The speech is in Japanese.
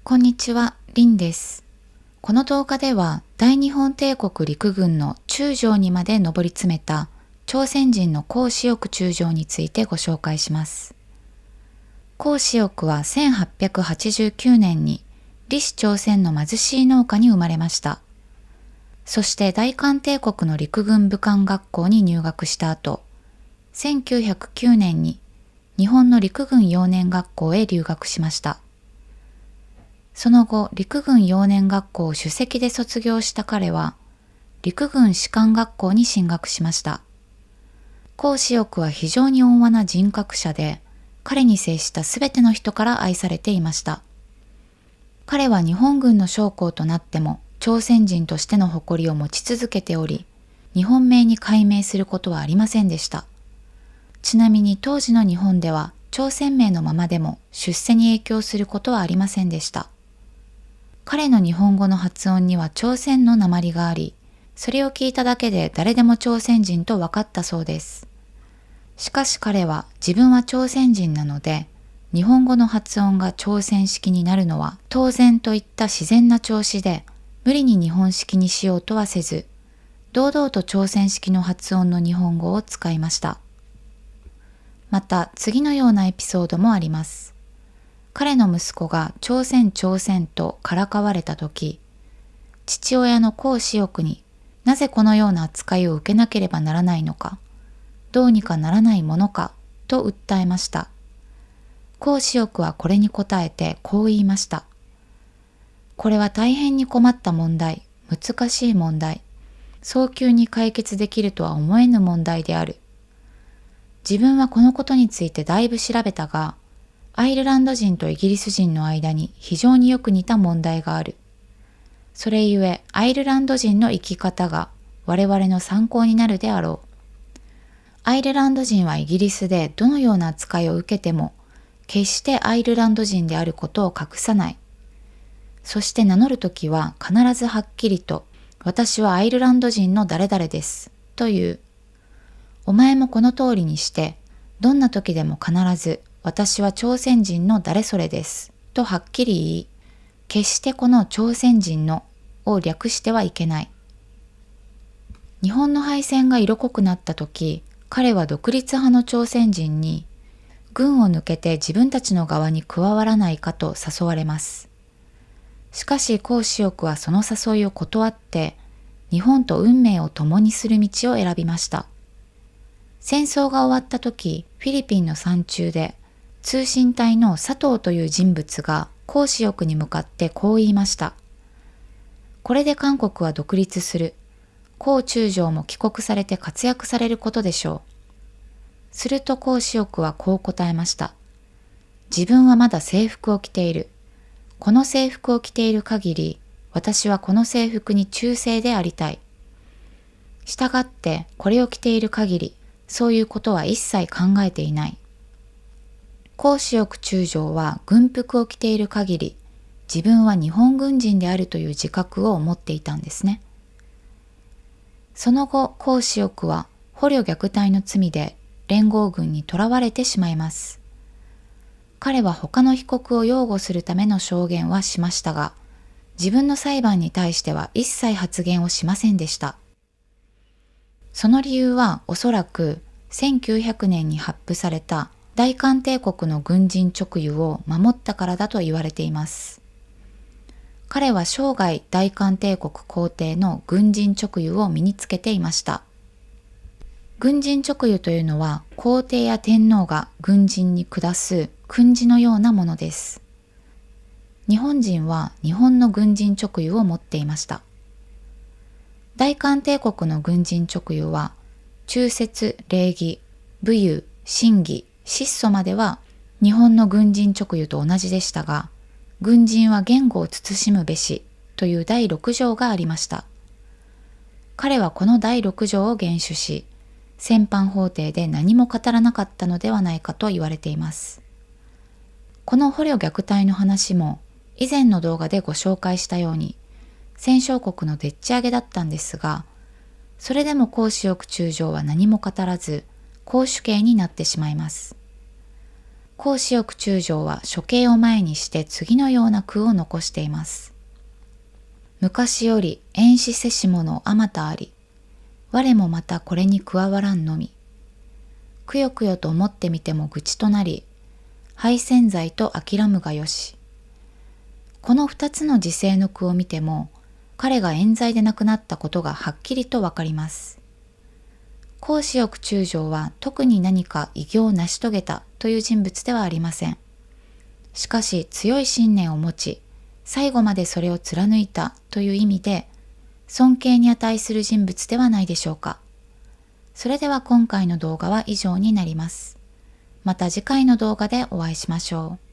こんにちは、リンです。この動画では大日本帝国陸軍の中将にまで上り詰めた朝鮮人の孔子翼中将についてご紹介します。孔子翼は1889年に李氏朝鮮の貧しい農家に生まれました。そして大韓帝国の陸軍武官学校に入学した後、1909年に日本の陸軍幼年学校へ留学しました。その後、陸軍幼年学校を首席で卒業した彼は、陸軍士官学校に進学しました。孔子翼は非常に温和な人格者で、彼に接したすべての人から愛されていました。彼は日本軍の将校となっても、朝鮮人としての誇りを持ち続けており、日本名に改名することはありませんでした。ちなみに当時の日本では、朝鮮名のままでも出世に影響することはありませんでした。彼の日本語の発音には朝鮮の訛りがあり、それを聞いただけで誰でも朝鮮人と分かったそうです。しかし彼は自分は朝鮮人なので、日本語の発音が朝鮮式になるのは当然といった自然な調子で、無理に日本式にしようとはせず、堂々と朝鮮式の発音の日本語を使いました。また次のようなエピソードもあります。彼の息子が朝鮮とからかわれたとき、父親の孔子翼になぜこのような扱いを受けなければならないのか、どうにかならないものかと訴えました。孔子翼はこれに答えてこう言いました。これは大変に困った問題、難しい問題、早急に解決できるとは思えぬ問題である。自分はこのことについてだいぶ調べたが、アイルランド人とイギリス人の間に非常によく似た問題がある。それゆえ、アイルランド人の生き方が我々の参考になるであろう。アイルランド人はイギリスでどのような扱いを受けても、決してアイルランド人であることを隠さない。そして名乗るときは必ずはっきりと、私はアイルランド人の誰々です、という。お前もこの通りにして、どんな時でも必ず、私は朝鮮人の誰それです、とはっきり言い、決してこの朝鮮人のを略してはいけない。日本の敗戦が色濃くなった時、彼は独立派の朝鮮人に、軍を抜けて自分たちの側に加わらないかと誘われます。しかし孔子翼はその誘いを断って、日本と運命を共にする道を選びました。戦争が終わった時、フィリピンの山中で、通信隊の佐藤という人物が孔子翼に向かってこう言いました。これで韓国は独立する。孔中将も帰国されて活躍されることでしょう。すると孔子翼はこう答えました。自分はまだ制服を着ている。この制服を着ている限り、私はこの制服に忠誠でありたい。したがってこれを着ている限り、そういうことは一切考えていない。孔子翼中将は軍服を着ている限り、自分は日本軍人であるという自覚を持っていたんですね。その後、孔子翼は捕虜虐待の罪で連合軍に捕らわれてしまいます。彼は他の被告を擁護するための証言はしましたが、自分の裁判に対しては一切発言をしませんでした。その理由はおそらく1900年に発布された大韓帝国の軍人勅諭を守ったからだと言われています。彼は生涯大韓帝国皇帝の軍人勅諭を身につけていました。軍人勅諭というのは皇帝や天皇が軍人に下す訓示のようなものです。日本人は日本の軍人勅諭を持っていました。大韓帝国の軍人勅諭は忠節、礼儀、武勇、信義、質素までは日本の軍人勅諭と同じでしたが、軍人は言語を慎むべしという第6条がありました。彼はこの第6条を厳守し、戦犯法廷で何も語らなかったのではないかと言われています。この捕虜虐待の話も以前の動画でご紹介したように、戦勝国のでっち上げだったんですが、それでも孔子翼中将は何も語らず、絞首刑になってしまいます。孔子翼中将は処刑を前にして次のような句を残しています。昔より遠視せし者あまたあり、我もまたこれに加わらんのみ。くよくよと思ってみても愚痴となり、敗戦罪と諦むがよし。この二つの時世の句を見ても、彼が冤罪で亡くなったことがはっきりとわかります。孔子翼中将は特に何か偉業を成し遂げたという人物ではありません。しかし強い信念を持ち、最後までそれを貫いたという意味で、尊敬に値する人物ではないでしょうか。それでは今回の動画は以上になります。また次回の動画でお会いしましょう。